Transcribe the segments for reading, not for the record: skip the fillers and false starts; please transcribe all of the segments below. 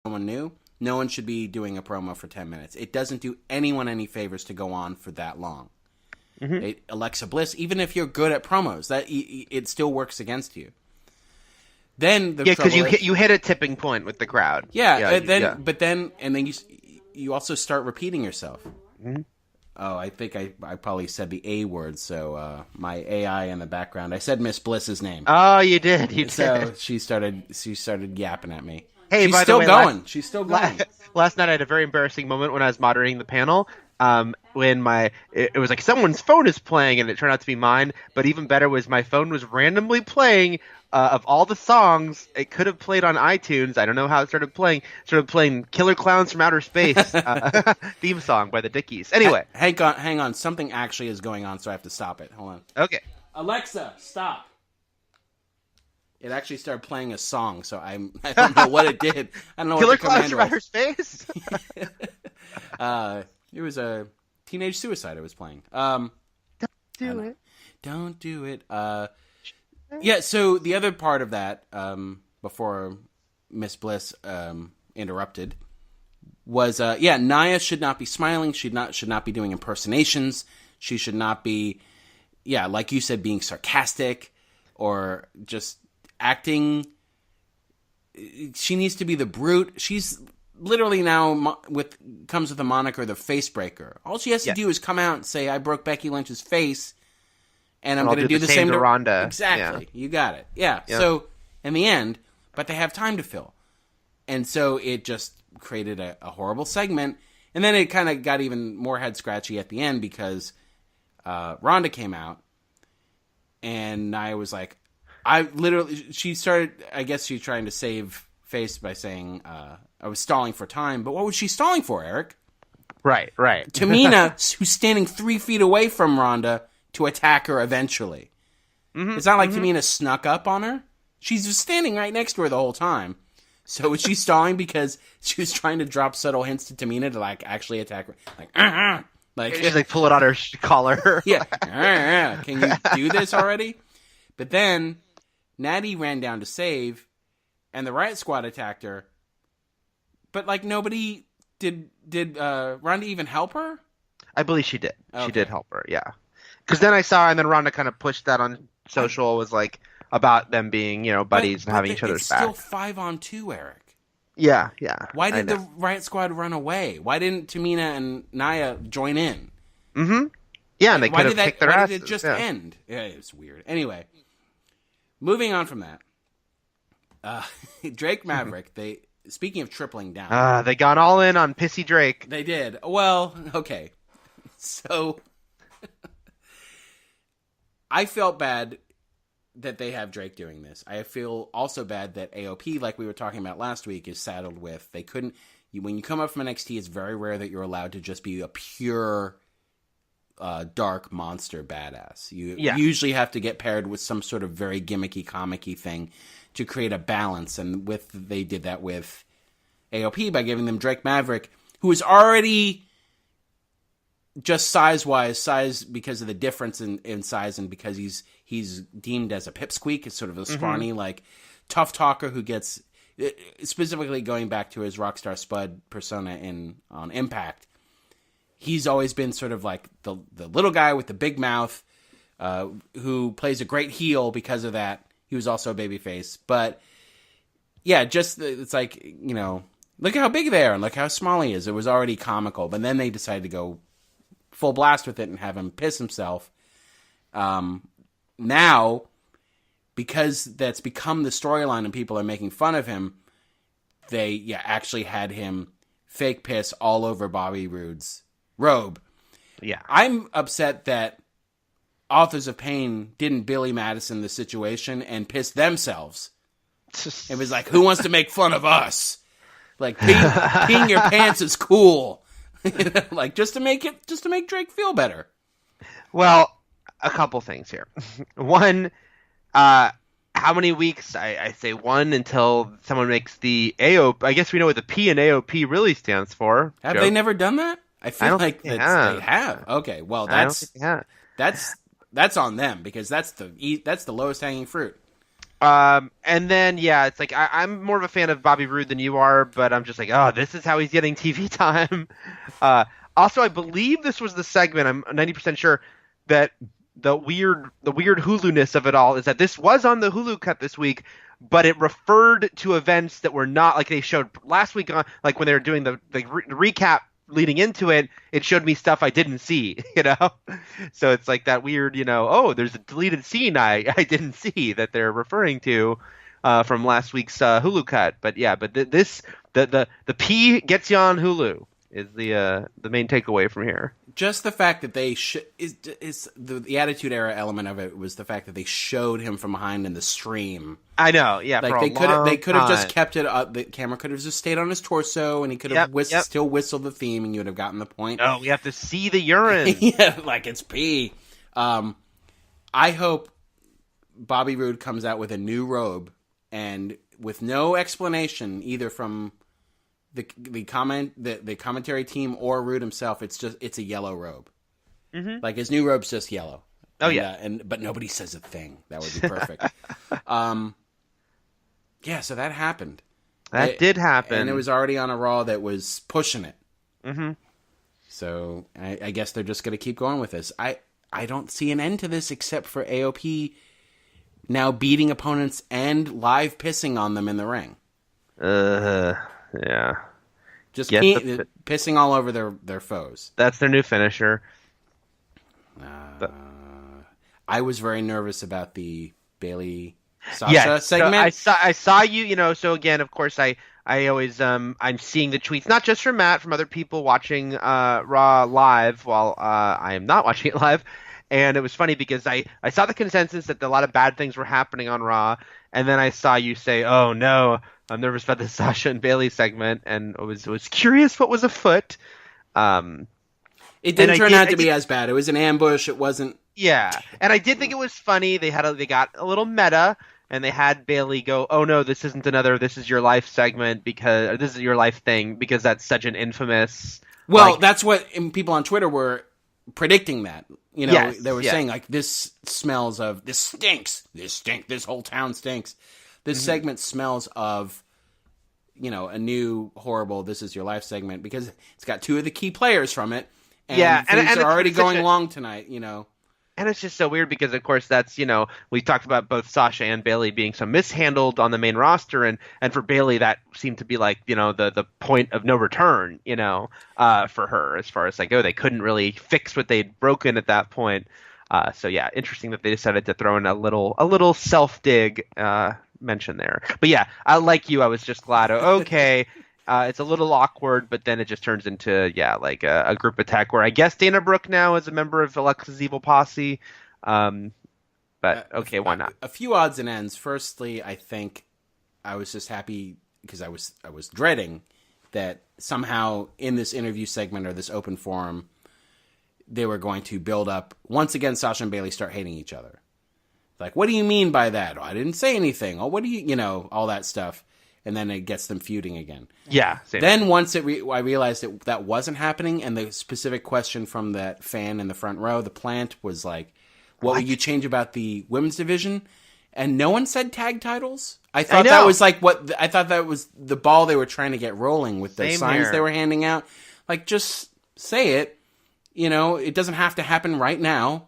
someone new, no one should be doing a promo for 10 minutes. It doesn't do anyone any favors to go on for that long. Alexa Bliss, even if you're good at promos, that it still works against you. Then because you hit a tipping point with the crowd. But then you also start repeating yourself. Oh, I think I probably said the A word, so my AI in the background. I said Miss Bliss's name. Oh, you did. You did. So she started yapping at me. Hey, she's by still the way, going. She's still going. Last night I had a very embarrassing moment when I was moderating the panel. When it was like someone's phone is playing, and it turned out to be mine. But even better was my phone was randomly playing of all the songs it could have played on iTunes. I don't know how it started playing. Started playing "Killer Clowns from Outer Space" theme song by the Dickies. Anyway, hang on. Something actually is going on, so I have to stop it. Hold on. Okay. Alexa, stop. It actually started playing a song, so I don't know what it did. I don't know Killer what the command Clowns was. from Outer Space. It was a Teenage Suicide I was playing. Don't do it. Yeah, so the other part of that, before Miss Bliss interrupted, was Nia should not be smiling. Should not be doing impersonations. She should not be, like you said, being sarcastic or just acting. She needs to be the brute. She's literally now comes with a moniker, the Facebreaker. All she has to do is come out and say, "I broke Becky Lynch's face, and I'm going to do the same to Ronda." Exactly. Yeah. You got it. Yeah. So in the end, but they have time to fill, and so it just created a horrible segment. And then it kind of got even more head scratchy at the end because Ronda came out, and Nia was like, she started. I guess she's trying to save face by saying, I was stalling for time, but what was she stalling for, Eric? Right. Tamina, who's standing 3 feet away from Ronda to attack her eventually. It's not like Tamina snuck up on her. She's just standing right next to her the whole time. So was she stalling because she was trying to drop subtle hints to Tamina to actually attack her? Just pull it on her collar. Yeah. Can you do this already? But then Natty ran down to save, and the Riot Squad attacked her. But nobody did Ronda even help her? I believe she did. Okay. She did help her, yeah. Because then I saw, and then Ronda kind of pushed that on social, was about them being, buddies and having each other's back. It's still 5-on-2, Eric. Yeah. Why did the Riot Squad run away? Why didn't Tamina and Nia join in? Yeah, and they could have kicked their asses. Why did it just end? Yeah, it's weird. Anyway, moving on from that, Drake Maverick, speaking of tripling down. They gone all in on Pissy Drake. They did. Well, okay. So, I felt bad that they have Drake doing this. I feel also bad that AOP, like we were talking about last week, is saddled with, when you come up from NXT, it's very rare that you're allowed to just be a pure dark monster badass. You usually have to get paired with some sort of very gimmicky, comicky thing to create a balance, and they did that with AOP by giving them Drake Maverick, who is already just size because of the difference in size, and because he's deemed as a pipsqueak, as sort of a scrawny, tough talker who gets, specifically going back to his Rockstar Spud persona on Impact. He's always been sort of like the little guy with the big mouth, who plays a great heel because of that. He was also a babyface, but yeah, it's look how big they are and look how small he is. It was already comical, but then they decided to go full blast with it and have him piss himself. Now, because that's become the storyline and people are making fun of him, they actually had him fake piss all over Bobby Roode's robe. Yeah, I'm upset that Authors of Pain didn't Billy Madison the situation and piss themselves. It was like, who wants to make fun of us? Peeing your pants is cool. just to make Drake feel better. Well, a couple things here. One, how many weeks? I say one until someone makes the AOP. I guess we know what the P and AOP really stands for. Have they never done that? I feel like they have. Okay, well that's on them because that's the lowest hanging fruit. And then it's like I'm more of a fan of Bobby Roode than you are, but I'm just like, oh, this is how he's getting TV time. Uh, Also, I believe this was the segment. I'm 90% sure that the weird Hulu-ness of it all is that this was on the Hulu cut this week, but it referred to events that were not like they showed last week on, like when they were doing the recap leading into it. It showed me stuff I didn't see, So it's like that weird, oh, there's a deleted scene I didn't see that they're referring to from last week's Hulu cut. But yeah, but the P gets you on Hulu is the main takeaway from here. Just the fact that they is the Attitude Era element of it was the fact that they showed him from behind in the stream. I know, yeah. Like they could have just kept it up. The camera could have just stayed on his torso, and he could have still whistled the theme, and you would have gotten the point. No, we have to see the urine. Yeah, like it's pee. I hope Bobby Roode comes out with a new robe, and with no explanation either from the commentary team or Roode himself. It's a yellow robe. Mm-hmm. Like his new robe's just yellow. Oh yeah, but nobody says a thing. That would be perfect. Yeah, so that happened. That did happen, and it was already on a Raw that was pushing it. Mm-hmm. So I guess they're just going to keep going with this. I don't see an end to this except for AOP now beating opponents and live pissing on them in the ring. Yeah. Just pissing all over their foes. That's their new finisher. I was very nervous about the Bayley Sasha segment. So I saw you, so again, of course, I always, I'm seeing the tweets, not just from Matt, from other people watching Raw live while I am not watching it live. And it was funny because I saw the consensus that a lot of bad things were happening on Raw. And then I saw you say, oh no, I'm nervous about the Sasha and Bayley segment. And I was curious what was afoot. It didn't turn out to be as bad. It was an ambush. It wasn't. Yeah. And I did think it was funny. They got a little meta. And they had Bayley go, oh no, this isn't another "This Is Your Life" segment or this is your life thing because that's such an infamous. Well, that's what people on Twitter were predicting that. They were saying like this smells of this stinks. This whole town stinks. This segment smells of, a new horrible "This Is Your Life" segment because it's got two of the key players from it. And things are already going long tonight. And it's just so weird because, of course, that's, we talked about both Sasha and Bayley being so mishandled on the main roster. And for Bayley, that seemed to be like, the point of no return, for her as far as they go. They couldn't really fix what they'd broken at that point. So, yeah, interesting that they decided to throw in a little self-dig mention there. But, yeah, I was just glad. Okay. It's a little awkward, but then it just turns into, like a group attack where I guess Dana Brooke now is a member of Alexa's evil posse. But okay, why not? A few odds and ends. Firstly, I think I was just happy because I was dreading that somehow in this interview segment or this open forum, they were going to build up once again. Sasha and Bayley start hating each other. Like, what do you mean by that? Oh, I didn't say anything. Oh, what do you, all that stuff. And then it gets them feuding again. Yeah. Then once I realized that wasn't happening, and the specific question from that fan in the front row, the plant, was like, what would you change about the women's division? And no one said tag titles. I thought that was like I thought that was the ball they were trying to get rolling with the signs they were handing out. Like, just say it. It doesn't have to happen right now,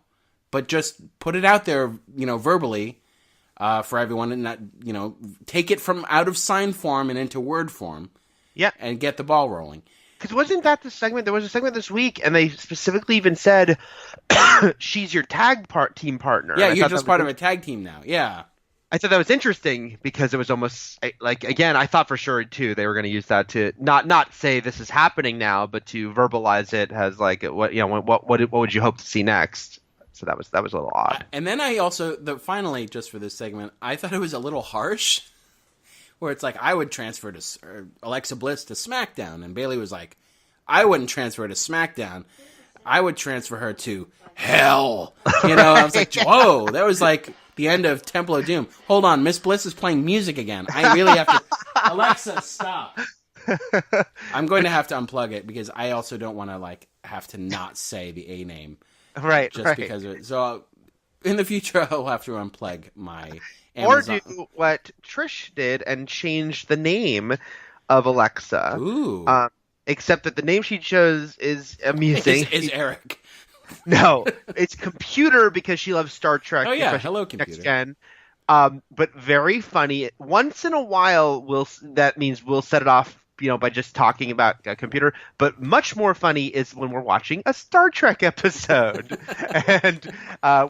but just put it out there, verbally. For everyone, and not, take it from out of sign form and into word form. Yeah. And get the ball rolling. Because wasn't that the segment? There was a segment this week, and they specifically even said, she's your team partner. Yeah, you're just part of a tag team now. Yeah. I thought that was interesting because it was almost like, again, I thought for sure, too, they were going to use that to not say this is happening now, but to verbalize it as like, what would you hope to see next? So that was a little odd. And then I also, finally, just for this segment, I thought it was a little harsh, where it's like, I would transfer to Alexa Bliss to SmackDown, and Bayley was like, I wouldn't transfer to SmackDown. I would transfer her to hell. I was like, whoa, that was like the end of Temple of Doom. Hold on, Miss Bliss is playing music again. I really have to. Alexa, stop. I'm going to have to unplug it because I also don't want to have to not say the A name. Right, just because of it. So in the future, I'll have to unplug my Amazon. Amazon. Or do what Trish did and change the name of Alexa. Ooh. Except that the name she chose is amusing. Is Eric. No, it's Computer because she loves Star Trek. Oh, yeah. Hello, Computer. Next Gen. But very funny. Once in a while, that means we'll set it off, by just talking about a computer. But much more funny is when we're watching a Star Trek episode. And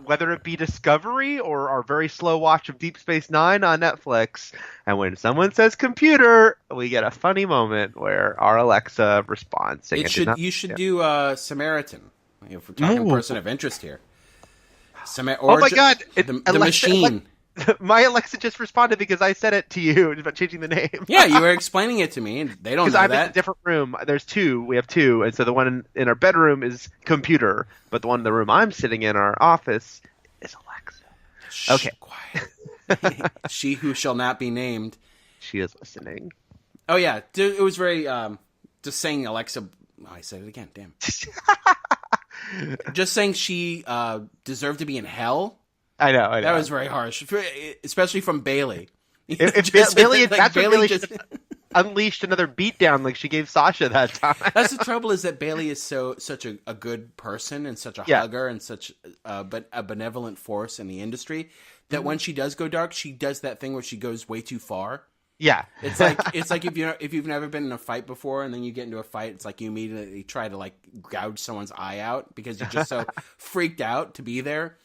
whether it be Discovery or our very slow watch of Deep Space Nine on Netflix. And when someone says computer, we get a funny moment where our Alexa responds. You should do Samaritan. If we're talking person of interest here. Oh my God. The machine. My Alexa just responded because I said it to you about changing the name. Yeah, you were explaining it to me, and they don't know that. Because I'm in a different room. There's two. We have two. And so the one in our bedroom is computer, but the one in the room I'm sitting in, our office, is Alexa. Shh, okay. Quiet. She who shall not be named. She is listening. Oh, yeah. It was very, just saying Alexa. Oh, I said it again. Damn. Just saying she deserved to be in hell. I know. That was very harsh, especially from Bailey. If Bailey, that's Bailey really just unleashed another beatdown like she gave Sasha that time. That's the trouble, is that Bailey is such a good person and such a hugger and such a benevolent force in the industry that when she does go dark, she does that thing where she goes way too far. Yeah, it's like if you've never been in a fight before and then you get into a fight, it's like you immediately try to like gouge someone's eye out because you're just so freaked out to be there.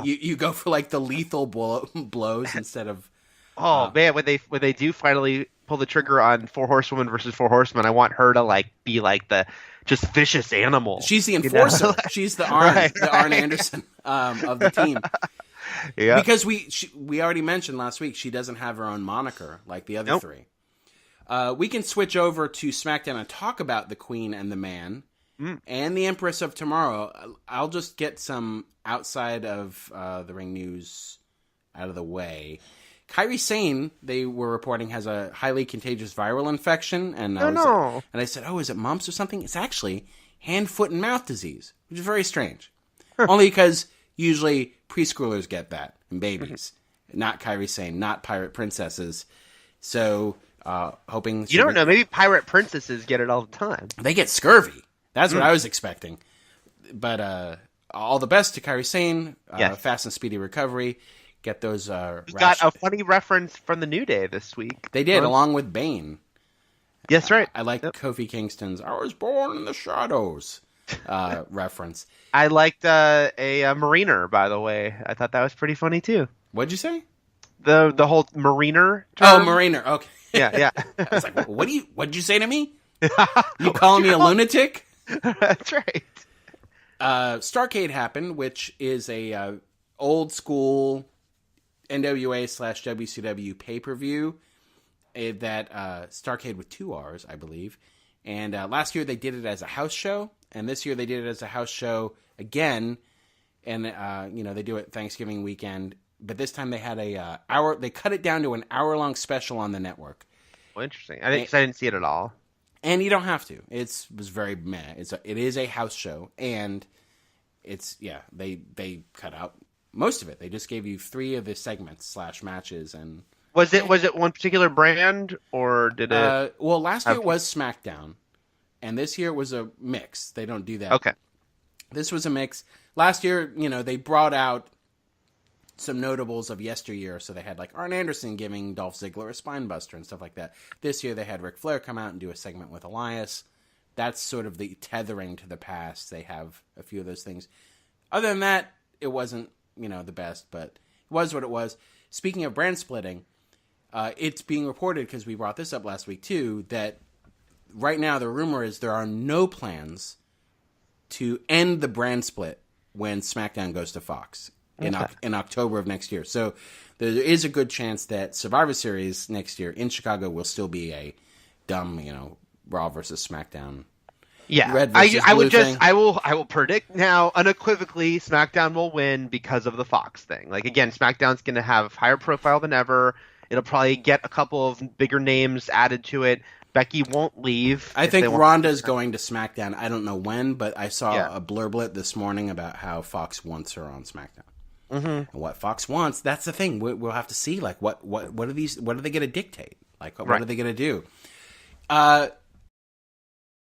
You go for like the lethal blows instead of. Oh man, when they do finally pull the trigger on Four Horsewomen versus Four Horsemen, I want her to like be like the just vicious animal. She's the enforcer. She's the Arn, the Arn Anderson of the team. Yeah, because we already mentioned last week she doesn't have her own moniker like the other three. We can switch over to SmackDown and talk about the Queen and the Man and the Empress of Tomorrow. I'll just get some outside of the ring news out of the way. Kairi Sane, they were reporting, has a highly contagious viral infection, and I said, "Oh, is it mumps or something?" It's actually hand, foot, and mouth disease, which is very strange. Only because usually preschoolers get that and babies, not Kairi Sane, not pirate princesses. So, hoping you don't know. Maybe pirate princesses get it all the time. They get scurvy. That's what I was expecting. But all the best to Kairi Sane. Fast and speedy recovery. Get those. We got a funny reference from the New Day this week. They did, along with Bane. Yes, right. I like Kofi Kingston's "I was born in the shadows" reference. I liked a mariner, by the way. I thought that was pretty funny too. What'd you say? The whole mariner term. Oh, mariner. Okay. Yeah. I was like, what'd you say to me? You calling me a lunatic? That's right. Starrcade happened, which is a old school NWA/WCW pay-per-view that Starrcade with 2 R's, I believe. And last year they did it as a house show, and this year they did it as a house show again. And they do it Thanksgiving weekend, but this time they had a hour. They cut it down to an hour-long special on the network. Well, interesting. I didn't see it at all. And you don't have to. It was very meh. It is a house show, and they cut out most of it. They just gave you 3 of the segments / matches. And was it one particular brand, or did it? Well, last year it was SmackDown, and this year it was a mix. They don't do that. Okay. This was a mix. Last year, they brought out some notables of yesteryear. So they had like Arn Anderson giving Dolph Ziggler a spine buster and stuff like that. This year they had Ric Flair come out and do a segment with Elias. That's sort of the tethering to the past. They have a few of those things. Other than that, it wasn't, the best, but it was what it was. Speaking of brand splitting, it's being reported, because we brought this up last week too, that right now the rumor is there are no plans to end the brand split when SmackDown goes to Fox in October of next year. So there is a good chance that Survivor Series next year in Chicago will still be a dumb, Raw versus SmackDown. Yeah, Red versus blue thing. I will predict now unequivocally SmackDown will win because of the Fox thing. Like, again, SmackDown's going to have higher profile than ever. It'll probably get a couple of bigger names added to it. Becky won't leave. I think Ronda's going to SmackDown. I don't know when, but I saw a blurblet this morning about how Fox wants her on SmackDown. And what Fox wants, that's the thing. We'll have to see, like, what are they going to dictate? Like, what are they going to do?